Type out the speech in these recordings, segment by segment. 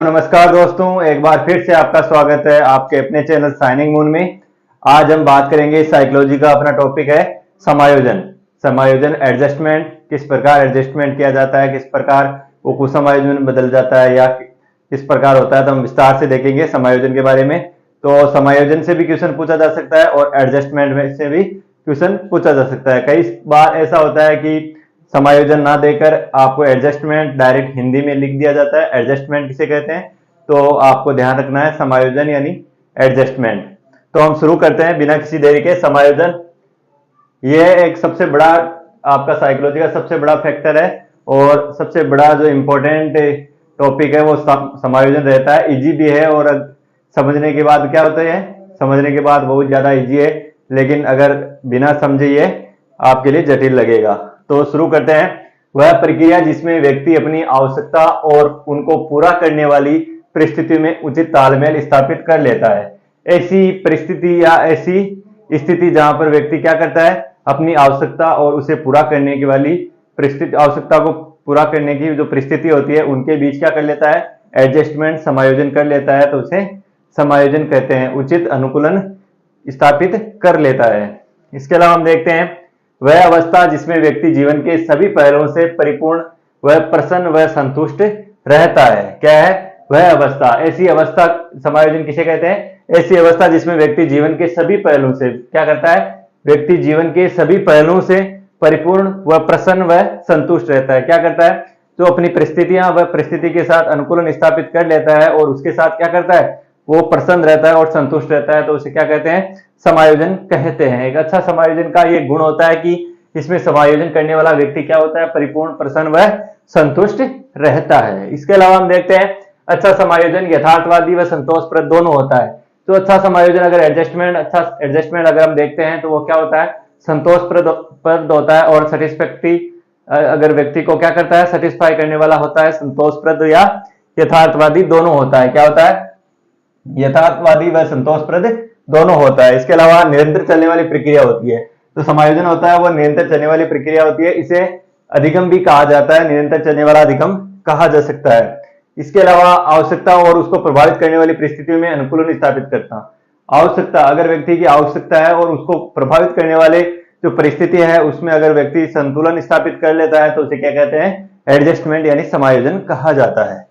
नमस्कार दोस्तों, एक बार फिर से आपका स्वागत है आपके अपने चैनल शाइनिंग मून में। आज हम बात करेंगे साइकोलॉजी का। अपना टॉपिक है समायोजन। समायोजन एडजस्टमेंट, किस प्रकार एडजस्टमेंट किया जाता है, किस प्रकार वो कुसमायोजन में बदल जाता है या किस प्रकार होता है, तो हम विस्तार से देखेंगे समायोजन के बारे में। तो समायोजन से भी क्वेश्चन पूछा जा सकता है और एडजस्टमेंट में से भी क्वेश्चन पूछा जा सकता है। कई बार ऐसा होता है कि समायोजन ना देकर आपको एडजस्टमेंट डायरेक्ट हिंदी में लिख दिया जाता है। एडजस्टमेंट किसे कहते हैं, तो आपको ध्यान रखना है समायोजन यानी एडजस्टमेंट। तो हम शुरू करते हैं बिना किसी देरी के। समायोजन यह एक सबसे बड़ा आपका साइकोलॉजी का सबसे बड़ा फैक्टर है और सबसे बड़ा जो इम्पोर्टेंट टॉपिक है वो समायोजन रहता है। इजी भी है और समझने के बाद क्या होता है, समझने के बाद बहुत ज्यादा इजी है, लेकिन अगर बिना समझे ये आपके लिए जटिल लगेगा। तो शुरू करते हैं। वह प्रक्रिया जिसमें व्यक्ति अपनी आवश्यकता और उनको पूरा करने वाली परिस्थिति में उचित तालमेल स्थापित कर लेता है। ऐसी परिस्थिति या ऐसी स्थिति जहां पर व्यक्ति क्या करता है, अपनी आवश्यकता और उसे पूरा करने की वाली परिस्थिति, आवश्यकता को पूरा करने की जो परिस्थिति होती है उनके बीच क्या कर लेता है, एडजस्टमेंट, समायोजन कर लेता है, तो उसे समायोजन कहते हैं। उचित अनुकूलन स्थापित कर लेता है। इसके अलावा हम देखते हैं वह अवस्था जिसमें व्यक्ति जीवन के सभी पहलुओं से परिपूर्ण, वह प्रसन्न, वह संतुष्ट रहता है। क्या है वह अवस्था? ऐसी अवस्था, समायोजन किसे कहते हैं? ऐसी अवस्था जिसमें व्यक्ति जीवन के सभी पहलुओं से क्या करता है, व्यक्ति जीवन के सभी पहलुओं से परिपूर्ण, वह प्रसन्न, वह संतुष्ट रहता है। क्या करता है, जो अपनी परिस्थितियां वह परिस्थिति के साथ अनुकूलन स्थापित कर लेता है और उसके साथ क्या करता है, वो प्रसन्न रहता है और संतुष्ट रहता है, तो उसे क्या कहते हैं, समायोजन कहते हैं। एक अच्छा समायोजन का ये गुण होता है कि इसमें समायोजन करने वाला व्यक्ति क्या होता है, परिपूर्ण, प्रसन्न व संतुष्ट रहता है। इसके अलावा हम देखते हैं अच्छा समायोजन यथार्थवादी व संतोषप्रद दोनों होता है। तो अच्छा समायोजन अगर एडजस्टमेंट, अच्छा एडजस्टमेंट अगर हम देखते हैं तो वो क्या होता है, संतोषप्रद होता है और सेटिस्फैक्टरी, अगर व्यक्ति को क्या करता है, सेटिस्फाई करने वाला होता है, संतोषप्रद या यथार्थवादी दोनों होता है। क्या होता है, यथार्थवादी व संतोषप्रद दोनों होता है। इसके अलावा निरंतर चलने वाली प्रक्रिया होती है। तो समायोजन होता है वो निरंतर चलने वाली प्रक्रिया होती है। इसे अधिगम भी कहा जाता है, निरंतर चलने वाला अधिगम कहा जा सकता है। इसके अलावा आवश्यकता और उसको प्रभावित करने वाली परिस्थितियों में अनुकूलन स्थापित करता। आवश्यकता, अगर व्यक्ति की आवश्यकता है और उसको प्रभावित करने वाले जो परिस्थिति है उसमें अगर व्यक्ति संतुलन स्थापित कर लेता है तो उसे क्या कहते हैं, एडजस्टमेंट यानी समायोजन कहा जाता है।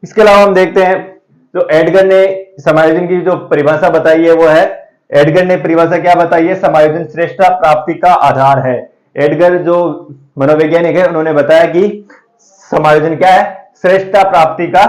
इसके अलावा हम देखते हैं जो एडगर ने समायोजन की जो परिभाषा बताई है वो है, एडगर ने परिभाषा क्या बताई है, समायोजन श्रेष्ठता प्राप्ति का आधार है। एडगर जो मनोवैज्ञानिक है उन्होंने बताया कि समायोजन क्या है, श्रेष्ठता प्राप्ति का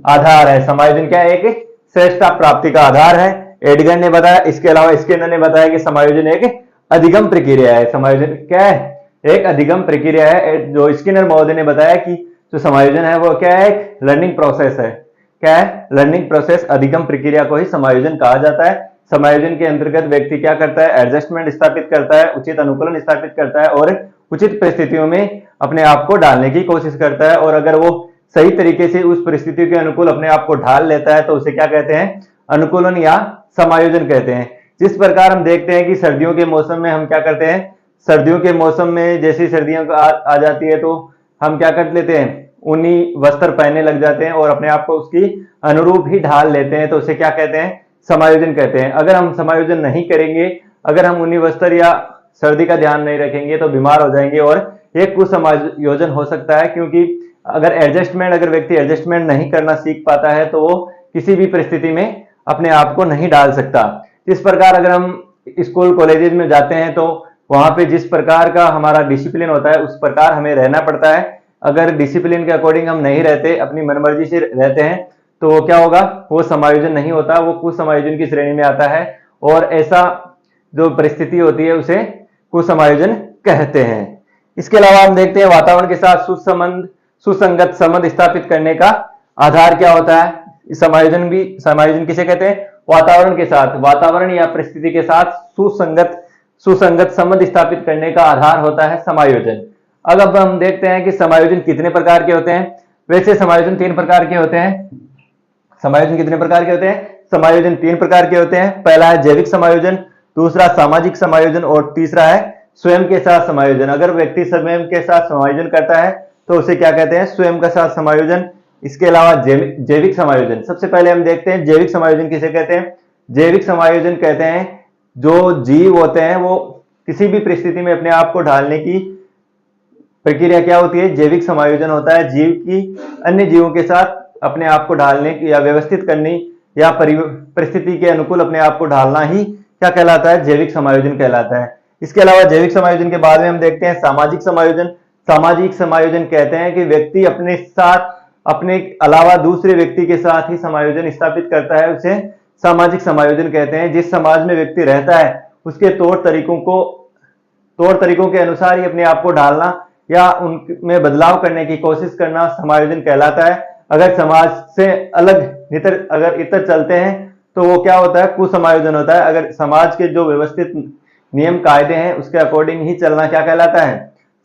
आधार है। समायोजन क्या है, एक श्रेष्ठता प्राप्ति का आधार है, एडगर ने बताया। इसके अलावा स्किनर ने बताया कि समायोजन एक अधिगम प्रक्रिया है। समायोजन क्या है, एक अधिगम प्रक्रिया है। जो स्किनर महोदय ने बताया कि जो समायोजन है वो क्या है, एक लर्निंग प्रोसेस है। क्या है, लर्निंग प्रोसेस, अधिगम प्रक्रिया को ही समायोजन कहा जाता है। समायोजन के अंतर्गत व्यक्ति क्या करता है, एडजस्टमेंट स्थापित करता है, उचित अनुकूलन स्थापित करता है और उचित परिस्थितियों में अपने आप को डालने की कोशिश करता है। और अगर वो सही तरीके से उस परिस्थितियों के अनुकूल अपने आप को ढाल लेता है तो उसे क्या कहते हैं, अनुकूलन या समायोजन कहते हैं। जिस प्रकार हम देखते हैं कि सर्दियों के मौसम में हम क्या करते हैं, सर्दियों के मौसम में जैसी सर्दियों आ जाती है तो हम क्या कर लेते हैं, ऊनी वस्त्र पहनने लग जाते हैं और अपने आप को उसकी अनुरूप ही ढाल लेते हैं, तो उसे क्या कहते हैं, समायोजन कहते हैं। अगर हम समायोजन नहीं करेंगे, अगर हम ऊनी वस्त्र या सर्दी का ध्यान नहीं रखेंगे तो बीमार हो जाएंगे और ये कुसमायोजन हो सकता है। क्योंकि अगर व्यक्ति एडजस्टमेंट नहीं करना सीख पाता है तो वो किसी भी परिस्थिति में अपने आप को नहीं डाल सकता। इस प्रकार अगर हम स्कूल कॉलेजेस में जाते हैं तो वहां पे जिस प्रकार का हमारा डिसिप्लिन होता है उस प्रकार हमें रहना पड़ता है। अगर डिसिप्लिन के अकॉर्डिंग हम नहीं रहते, अपनी मनमर्जी से रहते हैं, तो क्या होगा, वो समायोजन नहीं होता, वो कुसमायोजन की श्रेणी में आता है और ऐसा जो परिस्थिति होती है उसे कुसमायोजन कहते हैं। इसके अलावा हम देखते हैं वातावरण के साथ सुसंगत संबंध स्थापित करने का आधार क्या होता है। समायोजन किसे कहते हैं, वातावरण के साथ, वातावरण या परिस्थिति के साथ सुसंगत संबंध स्थापित करने का आधार होता है समायोजन। अब हम देखते हैं कि समायोजन कितने प्रकार के होते हैं। वैसे समायोजन 3 प्रकार के होते हैं। समायोजन कितने प्रकार के होते हैं, समायोजन 3 प्रकार के होते हैं। पहला है जैविक समायोजन, दूसरा सामाजिक समायोजन और तीसरा है स्वयं के साथ समायोजन। अगर व्यक्ति स्वयं के साथ समायोजन करता है तो उसे क्या कहते हैं, स्वयं के साथ समायोजन। इसके अलावा जैविक समायोजन। सबसे पहले हम देखते हैं जैविक समायोजन किसे कहते हैं। जैविक समायोजन कहते हैं जो जीव होते हैं वो किसी भी परिस्थिति में अपने आप को ढालने की प्रक्रिया क्या होती है, जैविक समायोजन होता है। जीव की अन्य जीवों के साथ अपने आप को ढालने की या व्यवस्थित करनी या परिस्थिति के अनुकूल अपने आप को ढालना ही क्या कहलाता है, जैविक समायोजन कहलाता है। इसके अलावा जैविक समायोजन के बाद में हम देखते हैं सामाजिक समायोजन। सामाजिक समायोजन कहते हैं कि व्यक्ति अपने साथ अपने अलावा दूसरे व्यक्ति के साथ ही समायोजन स्थापित करता है, उसे सामाजिक समायोजन कहते हैं। जिस समाज में व्यक्ति रहता है उसके तौर तरीकों के अनुसार ही अपने आप को ढालना या उनमें बदलाव करने की कोशिश करना समायोजन कहलाता है। अगर समाज से अलग अगर इतर चलते हैं तो वो क्या होता है, कुसमायोजन होता है। अगर समाज के जो व्यवस्थित नियम कायदे हैं उसके अकॉर्डिंग ही चलना क्या कहलाता है,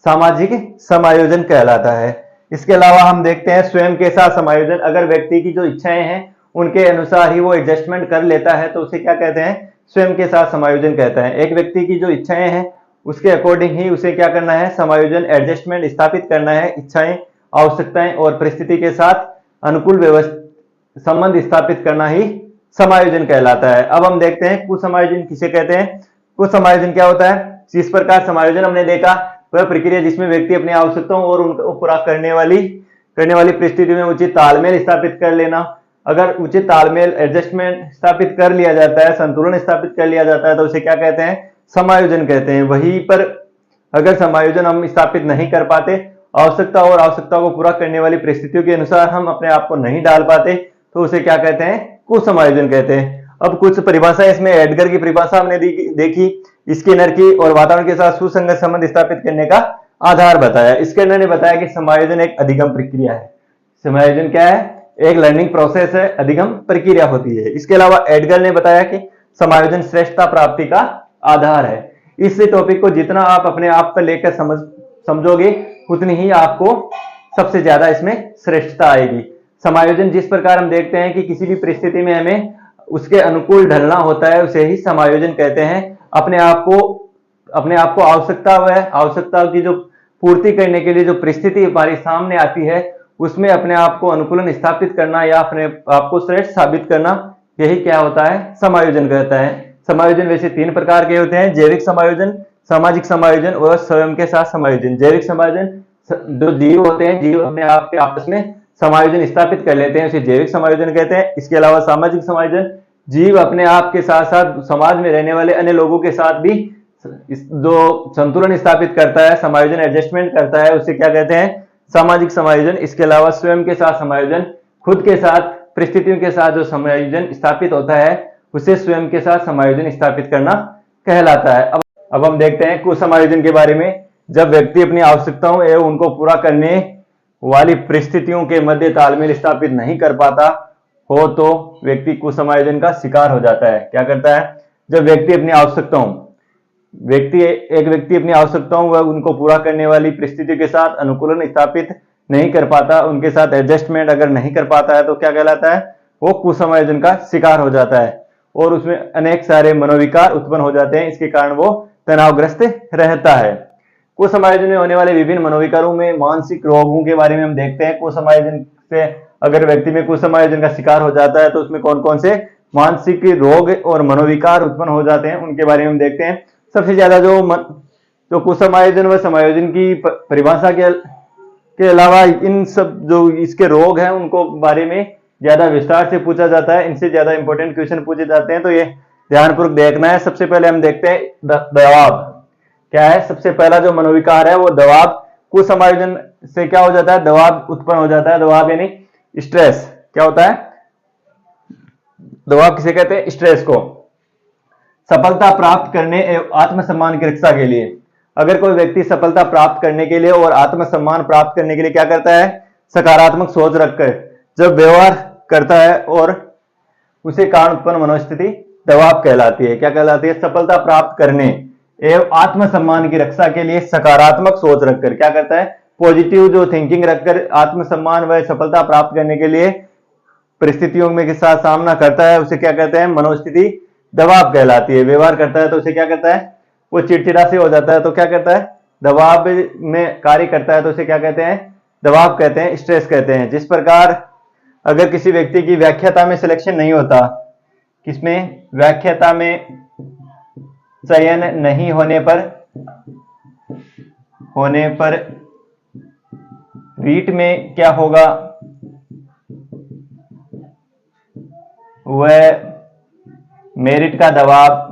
सामाजिक समायोजन कहलाता है। इसके अलावा हम देखते हैं स्वयं के साथ समायोजन। अगर व्यक्ति की जो इच्छाएं हैं उनके अनुसार ही वो एडजस्टमेंट कर लेता है तो उसे क्या कहते हैं, स्वयं के साथ समायोजन कहते हैं। एक व्यक्ति की जो इच्छाएं हैं उसके अकॉर्डिंग ही उसे क्या करना है, समायोजन एडजस्टमेंट स्थापित करना है। इच्छाएं, आवश्यकताएं और परिस्थिति के साथ अनुकूल संबंध स्थापित करना ही समायोजन कहलाता है। अब हम देखते हैं कुसमायोजन किसे कहते हैं। कुसमायोजन क्या होता है, इस प्रकार समायोजन हमने देखा वह प्रक्रिया जिसमें व्यक्ति अपनी आवश्यकताओं और उनको पूरा करने वाली परिस्थिति में उचित तालमेल स्थापित कर लेना। अगर उचित तालमेल एडजस्टमेंट स्थापित कर लिया जाता है, संतुलन स्थापित कर लिया जाता है तो उसे क्या कहते हैं, समायोजन कहते हैं। वहीं पर अगर समायोजन हम स्थापित नहीं कर पाते, आवश्यकता को पूरा करने वाली परिस्थितियों के अनुसार हम अपने आप को नहीं डाल पाते तो उसे क्या कहते हैं, कुसमायोजन कहते हैं। अब कुछ परिभाषा इसमें एडगर की परिभाषा हमने देखी, स्किनर की, और वातावरण के साथ सुसंगत संबंध स्थापित करने का आधार बताया। स्किनर ने बताया कि समायोजन एक अधिगम प्रक्रिया है। समायोजन क्या है, एक लर्निंग प्रोसेस है, अधिगम प्रक्रिया होती है। इसके अलावा एडगर ने बताया कि समायोजन श्रेष्ठता प्राप्ति का आधार है। इस टॉपिक को जितना आप अपने आप पर लेकर समझोगे उतनी ही आपको सबसे ज्यादा इसमें श्रेष्ठता आएगी। समायोजन जिस प्रकार हम देखते हैं कि किसी भी परिस्थिति में हमें उसके अनुकूल ढलना होता है उसे ही समायोजन कहते हैं। अपने आप को आवश्यकता की जो पूर्ति करने के लिए जो परिस्थिति हमारे सामने आती है उसमें अपने आप को अनुकूलन स्थापित करना या अपने आप को श्रेष्ठ साबित करना, यही क्या होता है, समायोजन कहता है। समायोजन वैसे 3 प्रकार के होते हैं, जैविक समायोजन, सामाजिक समायोजन और स्वयं के साथ समायोजन। जैविक समायोजन जो जीव होते हैं, जीव अपने आप के आपस में समायोजन स्थापित कर लेते हैं, उसे जैविक समायोजन कहते हैं। इसके अलावा सामाजिक समायोजन, जीव अपने आप के साथ साथ समाज में रहने वाले अन्य लोगों के साथ भी जो संतुलन स्थापित करता है, समायोजन एडजस्टमेंट करता है, उसे क्या कहते हैं, सामाजिक समायोजन। इसके अलावा स्वयं के साथ समायोजन, खुद के साथ परिस्थितियों के साथ जो समायोजन स्थापित होता है उसे स्वयं के साथ समायोजन स्थापित करना कहलाता है। अब हम देखते हैं कुसमायोजन के बारे में। जब व्यक्ति अपनी आवश्यकताओं एवं उनको पूरा करने वाली परिस्थितियों के मध्य तालमेल स्थापित नहीं कर पाता हो तो व्यक्ति कुसमायोजन का शिकार हो जाता है। क्या करता है, जब एक व्यक्ति अपनी आवश्यकताओं व उनको पूरा करने वाली परिस्थितियों के साथ अनुकूलन स्थापित नहीं कर पाता, उनके साथ एडजस्टमेंट अगर नहीं कर पाता है तो क्या कहलाता है, वो कुसमायोजन का शिकार हो जाता है और उसमें अनेक सारे मनोविकार उत्पन्न हो जाते हैं। इसके कारण वो तनावग्रस्त रहता है। कुसमायोजन में होने वाले विभिन्न मनोविकारों में मानसिक रोगों के बारे में हम देखते हैं। कुसमायोजन से अगर व्यक्ति में कुसमायोजन का शिकार हो जाता है तो उसमें कौन कौन से मानसिक रोग और मनोविकार उत्पन्न हो जाते हैं उनके बारे में हम देखते हैं। सबसे ज्यादा जो कुसमायोजन व समायोजन की परिभाषा के अलावा इन सब जो इसके रोग हैं उनको बारे में ज्यादा विस्तार से पूछा जाता है, इनसे ज्यादा इंपॉर्टेंट क्वेश्चन पूछे जाते हैं, तो ये ध्यानपूर्वक देखना है। सबसे पहले हम देखते हैं दबाव क्या है। सबसे पहला जो मनोविकार है वो दबाव। कुसमायोजन से क्या हो जाता है, दबाव उत्पन्न हो जाता है। दबाव यानी स्ट्रेस। क्या होता है, दबाव किसे कहते हैं, स्ट्रेस को। सफलता प्राप्त करने एवं आत्मसम्मान की रक्षा के लिए, अगर कोई व्यक्ति सफलता प्राप्त करने के लिए और आत्मसम्मान प्राप्त करने के लिए क्या करता है, सकारात्मक सोच रखकर जब व्यवहार करता है और उसे कारण उत्पन्न मनोस्थिति दबाव कहलाती है। क्या कहलाती है, सफलता प्राप्त करने एवं आत्मसम्मान की रक्षा के लिए सकारात्मक सोच रखकर क्या करता है, पॉजिटिव जो थिंकिंग रखकर आत्मसम्मान व सफलता प्राप्त करने के लिए परिस्थितियों में के साथ सामना करता है, उसे क्या कहते हैं, मनोस्थिति दबाव कहलाती है। व्यवहार करता है तो उसे क्या करता है, वो चिड़चिड़ा से हो जाता है तो क्या करता है, दबाव में कार्य करता है तो उसे क्या कहते हैं, दबाव कहते हैं, स्ट्रेस कहते हैं। जिस प्रकार अगर किसी व्यक्ति की व्याख्याता में सिलेक्शन नहीं होता, किसमें, व्याख्याता में चयन नहीं होने पर रीट में क्या होगा, वह मेरिट का दबाव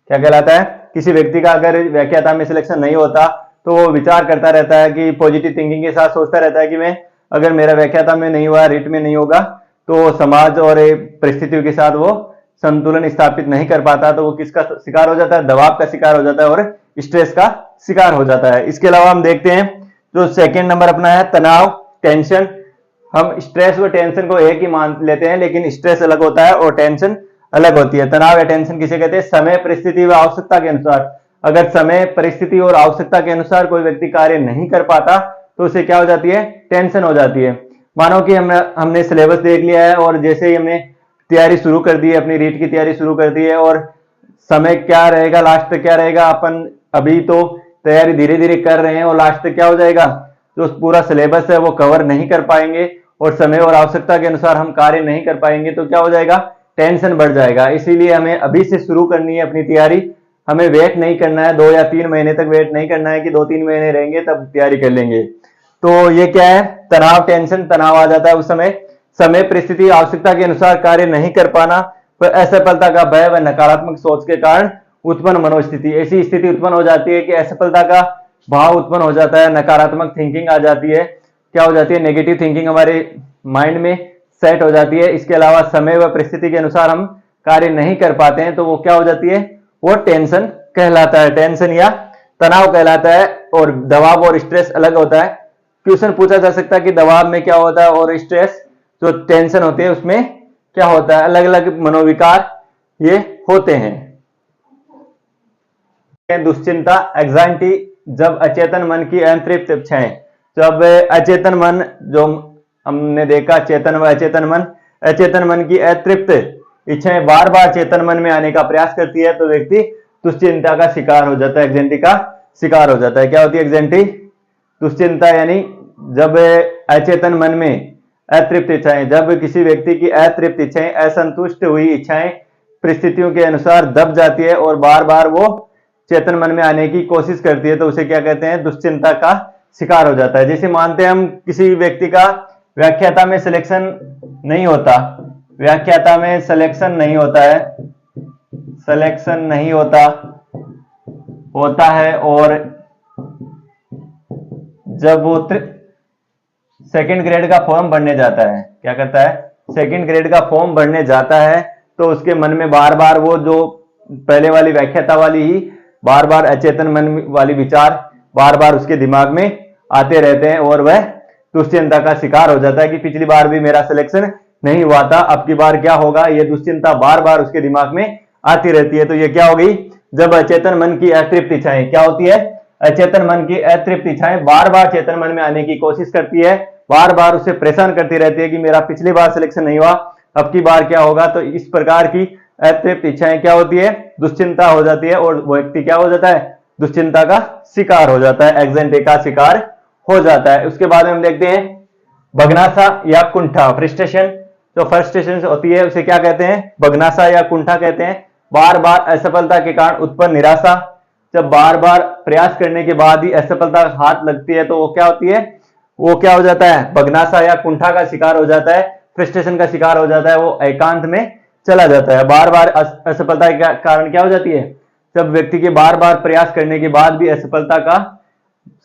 क्या कहलाता है। किसी व्यक्ति का अगर व्याख्याता में सिलेक्शन नहीं होता तो वो विचार करता रहता है कि पॉजिटिव थिंकिंग के साथ सोचता रहता है कि मैं, अगर मेरा व्याख्याता में नहीं हुआ, रीट में नहीं होगा, तो समाज और परिस्थितियों के साथ वो संतुलन स्थापित नहीं कर पाता, तो वो किसका शिकार हो जाता है, दबाव का शिकार हो जाता है और स्ट्रेस का शिकार हो जाता है। इसके अलावा हम देखते हैं जो सेकंड नंबर अपना है तनाव, टेंशन। हम स्ट्रेस व टेंशन को एक ही मान लेते हैं, लेकिन स्ट्रेस अलग होता है और टेंशन अलग होती है। तनाव या टेंशन किसे कहते हैं, समय, परिस्थिति व आवश्यकता के अनुसार, अगर समय, परिस्थिति और आवश्यकता के अनुसार कोई व्यक्ति कार्य नहीं कर पाता तो उसे क्या हो जाती है, टेंशन हो जाती है। मानो कि हमने सिलेबस देख लिया है और जैसे ही हमने तैयारी शुरू कर दी है, अपनी रीट की तैयारी शुरू कर दी है, और समय क्या रहेगा, लास्ट तक क्या रहेगा, अपन अभी तो तैयारी धीरे धीरे कर रहे हैं और लास्ट तक क्या हो जाएगा, जो पूरा सिलेबस है वो कवर नहीं कर पाएंगे और समय और आवश्यकता के अनुसार हम कार्य नहीं कर पाएंगे तो क्या हो जाएगा, टेंशन बढ़ जाएगा। इसीलिए हमें अभी से शुरू करनी है अपनी तैयारी। हमें वेट नहीं करना है 2 या 3 महीने तक, वेट नहीं करना है कि 2-3 महीने रहेंगे तब तैयारी कर लेंगे। तो ये क्या है, तनाव, टेंशन, तनाव आ जाता है उस समय परिस्थिति, आवश्यकता के अनुसार कार्य नहीं कर पाना, पर असफलता का भय व नकारात्मक सोच के कारण उत्पन्न मनोस्थिति। ऐसी स्थिति उत्पन्न हो जाती है कि असफलता का भाव उत्पन्न हो जाता है, नकारात्मक थिंकिंग आ जाती है, क्या हो जाती है, नेगेटिव थिंकिंग हमारे माइंड में सेट हो जाती है। इसके अलावा समय व परिस्थिति के अनुसार हम कार्य नहीं कर पाते हैं तो वो क्या हो जाती है, वो टेंशन कहलाता है, टेंशन या तनाव कहलाता है। और दबाव और स्ट्रेस अलग होता है। क्वेश्चन पूछा जा सकता है कि दबाव में क्या होता है और स्ट्रेस, जो टेंशन होती है उसमें क्या होता है, अलग अलग मनोविकार ये होते हैं। दुश्चिंता, एंजाइटी, जब अचेतन मन की अतृप्त इच्छाएं, जब अचेतन मन, जो हमने देखा चेतन व अचेतन मन, अचेतन मन की अतृप्त इच्छाएं बार बार चेतन मन में आने का प्रयास करती है तो व्यक्ति दुश्चिंता का शिकार हो जाता है, एंजाइटी का शिकार हो जाता है। क्या होती है एंजाइटी, दुश्चिंता, यानी जब अचेतन मन में अतृप्त इच्छाएं, जब किसी व्यक्ति की अतृप्त इच्छाएं, असंतुष्ट हुई इच्छाएं परिस्थितियों के अनुसार दब जाती है और बार बार वो चेतन मन में आने की कोशिश करती है तो उसे क्या कहते हैं, दुश्चिंता का शिकार हो जाता है। जैसे मानते हैं हम किसी व्यक्ति का व्याख्याता में सिलेक्शन नहीं होता, व्याख्याता में सिलेक्शन नहीं होता है, सिलेक्शन नहीं होता है और जब वो सेकंड ग्रेड का फॉर्म भरने जाता है, क्या करता है, सेकंड ग्रेड का फॉर्म भरने जाता है तो उसके मन में बार बार वो जो पहले वाली व्याख्याता वाली ही बार बार अचेतन मन वाली विचार बार बार उसके दिमाग में आते रहते हैं और वह दुश्चिंता का शिकार हो जाता है कि पिछली बार भी मेरा सिलेक्शन नहीं हुआ था, अब की बार क्या होगा, ये दुश्चिंता बार बार उसके दिमाग में आती रहती है। तो ये क्या हो गई, जब अचेतन मन की अतृप्त इच्छाएं, क्या होती है, अचेतन मन की अतृप्त इच्छाएं बार बार चेतन मन में आने की कोशिश करती है, बार बार उसे परेशान करती रहती है कि मेरा पिछली बार सिलेक्शन नहीं हुआ, अब की बार क्या होगा। तो इस प्रकार की अतृप्त इच्छाएं क्या होती है, दुश्चिंता हो जाती है और वो व्यक्ति क्या हो जाता है, दुश्चिंता का शिकार हो जाता है, एंजाइटी का शिकार हो जाता है। उसके बाद हम देखते हैं बगनासा या कुंठा, फ्रस्ट्रेशन, जो फ्रस्ट्रेशन होती है उसे क्या कहते हैं, बगनासा या कुंठा कहते हैं। बार बार असफलता के कारण उत्पन्न निराशा, जब बार बार प्रयास करने के बाद ही असफलता हाथ लगती है तो वो क्या होती है, वो क्या हो जाता है, बगनासा या कुंठा का शिकार हो जाता है, फ्रस्ट्रेशन का शिकार हो जाता है, वो एकांत में चला जाता है। बार बार असफलता के कारण क्या हो जाती है, जब व्यक्ति के बार बार प्रयास करने के बाद भी असफलता का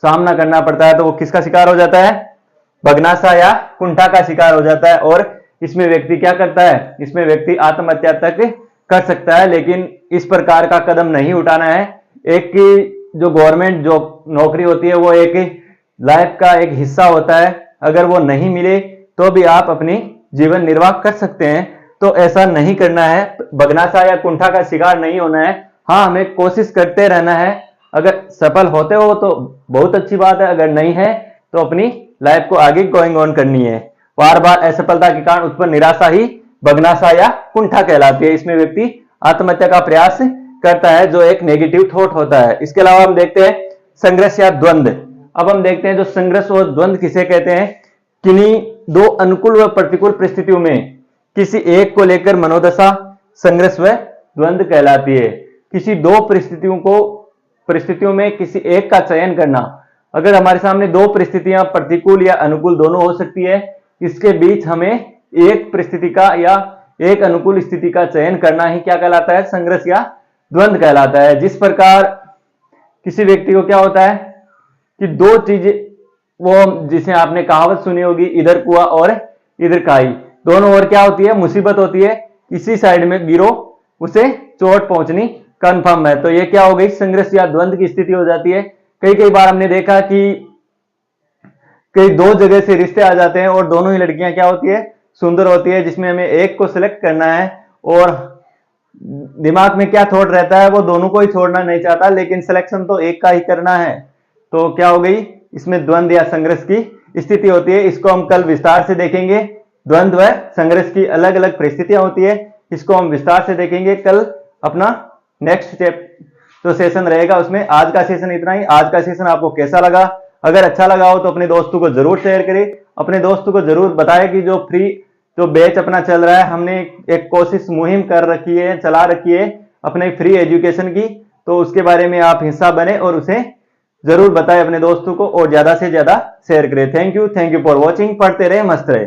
सामना करना पड़ता है तो वो किसका शिकार हो जाता है, बगनासा या कुंठा का शिकार हो जाता है। और इसमें व्यक्ति क्या करता है, इसमें व्यक्ति आत्महत्या तक कर सकता है, लेकिन इस प्रकार का कदम नहीं उठाना है। एक जो गवर्नमेंट जो नौकरी होती है वो एक लाइफ का एक हिस्सा होता है, अगर वो नहीं मिले तो भी आप अपनी जीवन निर्वाह कर सकते हैं, तो ऐसा नहीं करना है, बगनासा या कुंठा का शिकार नहीं होना है। हाँ, हमें कोशिश करते रहना है, अगर सफल होते हो तो बहुत अच्छी बात है, अगर नहीं है तो अपनी लाइफ को आगे गोइंग ऑन करनी है। बार बार असफलता के कारण उत्पन्न निराशा ही बगनासा या कुंठा कहलाती है। इसमें व्यक्ति आत्महत्या का प्रयास करता है, जो एक नेगेटिव थॉट होता है। इसके अलावा हम देखते हैं संघर्ष या द्वंद्व। अब हम देखते हैं जो संघर्ष और द्वंद्व किसे कहते हैं। किन्हीं दो अनुकूल व प्रतिकूल परिस्थितियों में किसी एक को लेकर मनोदशा संघर्ष व द्वंद्व कहलाती है। किसी दो परिस्थितियों में किसी एक का चयन करना। अगर हमारे सामने दो परिस्थितियां प्रतिकूल या अनुकूल दोनों हो सकती है, इसके बीच हमें एक परिस्थिति का या एक अनुकूल स्थिति का चयन करना ही क्या कहलाता है, संघर्ष या द्वंद्व कहलाता है। जिस प्रकार किसी व्यक्ति को क्या होता है कि दो चीजें, वो जिसे आपने कहावत सुनी होगी, इधर कुआं और इधर खाई, दोनों ओर क्या होती है, मुसीबत होती है, किसी साइड में गिरो उसे चोट पहुंचनी कंफर्म है। तो ये क्या हो गई, संघर्ष या द्वंद्व की स्थिति हो जाती है। कई बार हमने देखा कि कई दो जगह से रिश्ते आ जाते हैं और दोनों ही लड़कियां क्या होती है, सुंदर होती है, जिसमें हमें एक को सिलेक्ट करना है और दिमाग में क्या थॉट रहता है, वो दोनों को ही छोड़ना नहीं चाहता, लेकिन सिलेक्शन तो एक का ही करना है। तो क्या हो गई, इसमें द्वंद्व या संघर्ष की स्थिति होती है। इसको हम कल विस्तार से देखेंगे। द्वंद्व व संघर्ष की अलग अलग परिस्थितियां होती है, इसको हम विस्तार से देखेंगे कल अपना नेक्स्ट जो सेशन रहेगा उसमें। आज का सेशन इतना ही। आज का सेशन आपको कैसा लगा? अगर अच्छा लगा हो तो अपने दोस्तों को जरूर शेयर करें, अपने दोस्तों को जरूर बताएं कि जो बैच अपना चल रहा है, हमने एक कोशिश मुहिम कर रखी है, चला रखी है अपने फ्री एजुकेशन की, तो उसके बारे में आप हिस्सा बने और उसे जरूर बताएं अपने दोस्तों को और ज्यादा से ज्यादा शेयर करें। Thank you for watching. पढ़ते रहे, मस्त रहे।